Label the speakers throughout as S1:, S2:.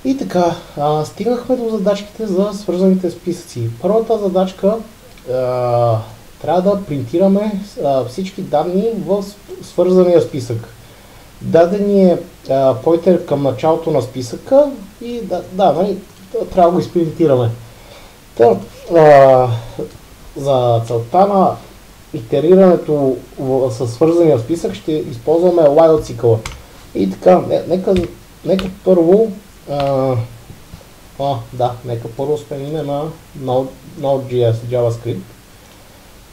S1: И така, стигнахме до задачките за свързаните списъци. Първата задачка трябва да принтираме всички данни в свързания списък. Даден е поинтер към началото на списъка и нали, трябва да го изпринтираме. За целта на итерирането със свързания списък ще използваме while цикъла. И така, нека първо нека първо сменим на Node.js JavaScript.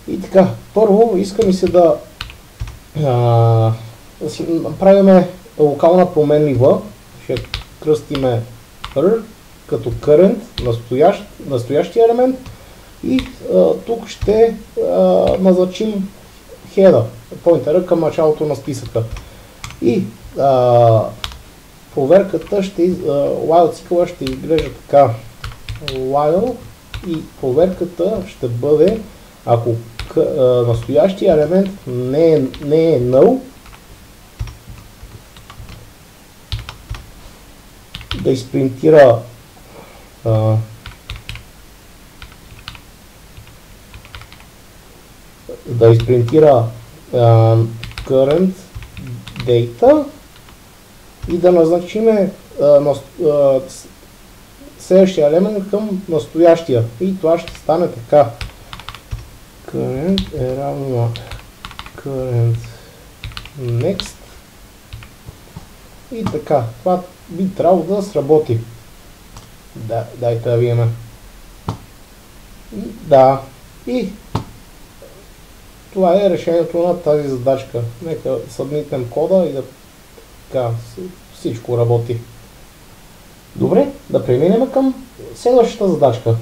S1: И така, първо искаме се да направим локална променлива. Ще кръстиме r като current, настоящия елемент, и тук ще назначим header, поинтера към началото на списъка. И проверката while цикъла ще изглежда така. While и проверката ще бъде, ако настоящия елемент не е null, да изпринтира current data и да назначиме следващия елемент към настоящия. И това ще стане така. Current е равно на current next. И така, това би трябвало да сработи. Дайте да видим. Да. И това е решението на тази задачка. Нека събмитнем кода и така всичко работи. Добре, да преминем към следващата задачка.